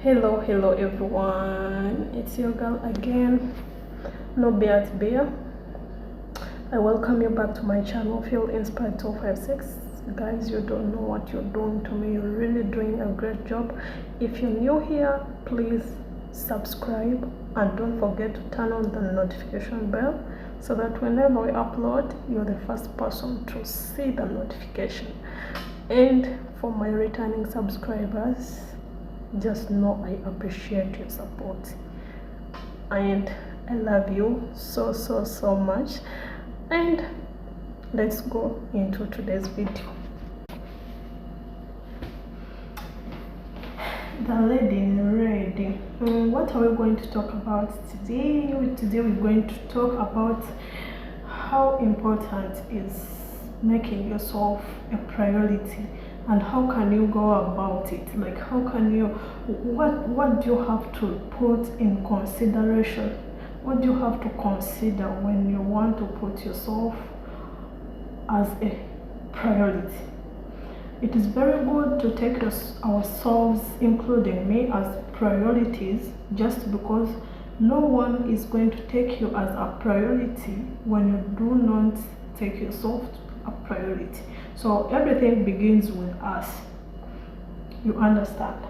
Hello everyone, it's your girl again, no beat bear. I welcome you back to my channel, Feel Inspired 256. Guys, you don't know what you're doing to me. You're really doing a great job. If you're new here, please subscribe and don't forget to turn on the notification bell so that whenever we upload, you're the first person to see the notification. And for my returning subscribers, just know I appreciate your support and I love you so much. And let's go into today's video. The lady in red. What are we going to talk about today? Today we're going to talk about how important is making yourself a priority and how can you go about it. Like, how can you, what do you have to put in consideration? What do you have to consider when you want to put yourself as a priority? It is very good to take ourselves, including me, as priorities, just because no one is going to take you as a priority when you do not take yourself a priority. So everything begins with us. You understand?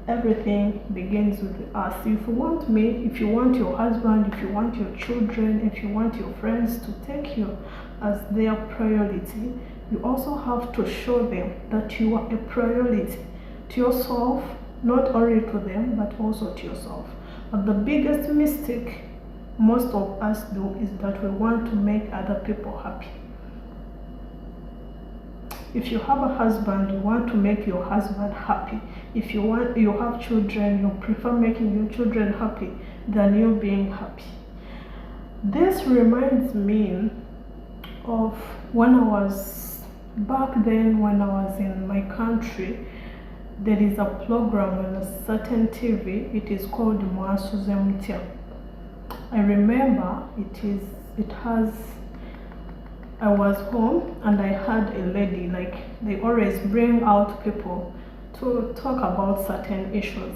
Everything begins with us. If you want me, if you want your husband, if you want your children, if you want your friends to take you as their priority, you also have to show them that you are a priority to yourself, not only to them, but also to yourself. But the biggest mistake most of us do is that we want to make other people happy. If you have a husband, you want to make your husband happy. If you have children, you prefer making your children happy than you being happy. This reminds me of when I was back then, when I was in my country. There is a program on a certain TV. It is called Mwasuzemtia. I remember I was home and I had a lady, like, they always bring out people to talk about certain issues.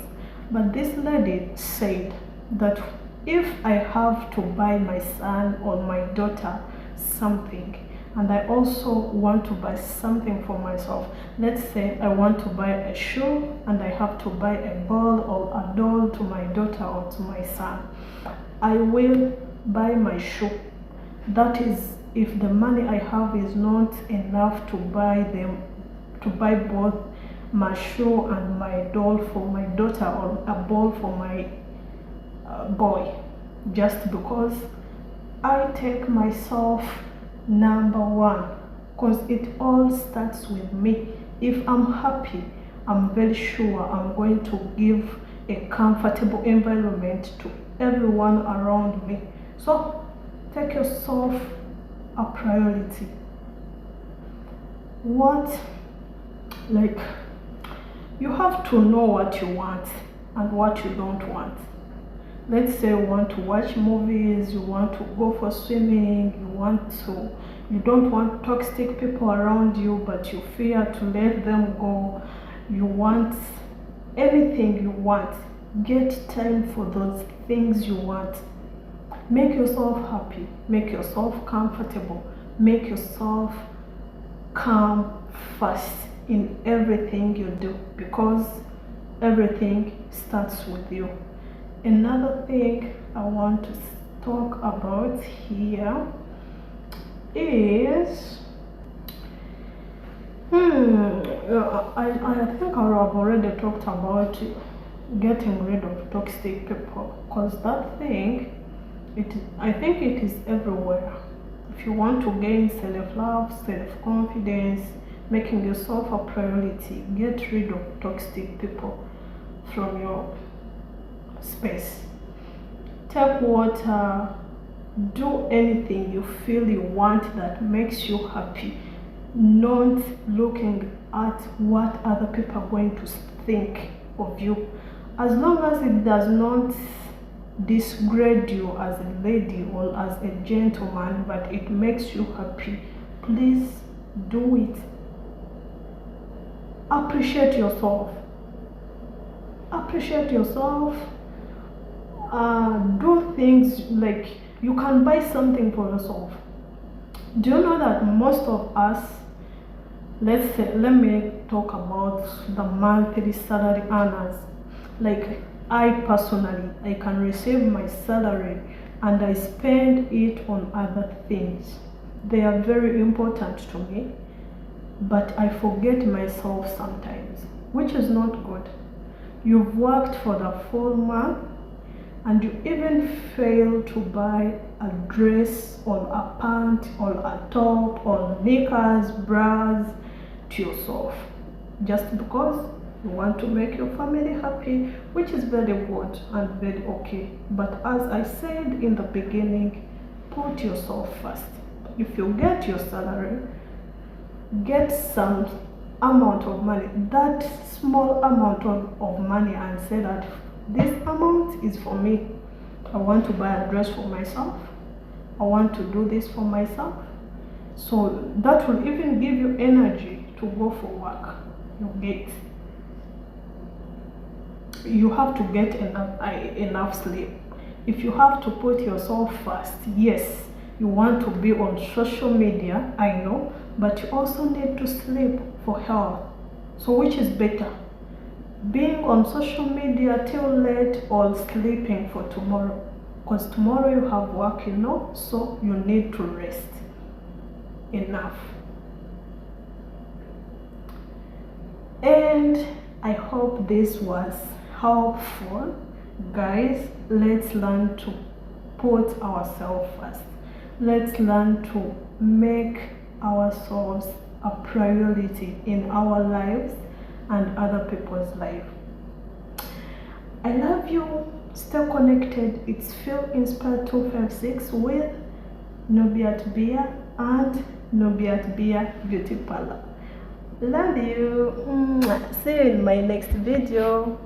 But this lady said that if I have to buy my son or my daughter something, and I also want to buy something for myself, let's say I want to buy a shoe and I have to buy a ball or a doll to my daughter or to my son, I will buy my shoe. That is, if the money I have is not enough to buy both my shoe and my doll for my daughter or a ball for my boy, just because I take myself number one, because it all starts with me. If I'm happy, I'm very sure I'm going to give a comfortable environment to everyone around me. So take yourself a priority. You have to know what you want and what you don't want. Let's say you want to watch movies, you want to go for swimming, you don't want toxic people around you, but you fear to let them go. You want anything you want. Get time for those things you want. Make yourself happy, make yourself comfortable, make yourself calm first in everything you do, because everything starts with you. Another thing I want to talk about here is I think I have already talked about getting rid of toxic people, because that thing, I think it is everywhere. If you want to gain self-love, self-confidence, making yourself a priority, get rid of toxic people from your space. Take water, do anything you feel you want that makes you happy, not looking at what other people are going to think of you. As long as it does not disgrade you as a lady or as a gentleman, but it makes you happy, please do it. Appreciate yourself. appreciate yourself. Do things like you can buy something for yourself. Do you know that most of us, let me talk about the monthly salary earners. Like I personally, I can receive my salary and I spend it on other things. They are very important to me, but I forget myself sometimes, which is not good. You've worked for the full month and you even fail to buy a dress or a pant or a top or knickers, bras to yourself just because you want to make your family happy, which is very good and very okay. But as I said in the beginning, put yourself first. If you get your salary, get some amount of money, that small amount of money, and say that this amount is for me. I want to buy a dress for myself. I want to do this for myself. So that will even give you energy to go for work. You have to get enough sleep. If you have to put yourself first, yes, you want to be on social media, I know, but you also need to sleep for health. So which is better? Being on social media till late or sleeping for tomorrow? Because tomorrow you have work, so you need to rest enough. And I hope this was helpful. Guys, let's learn to put ourselves first. Let's learn to make ourselves a priority in our lives and other people's life. I love you. Stay connected. It's Feel Inspired 256 with Nubiat Bia and Nubiat Bia Beauty Parlor. Love you. See you in my next video.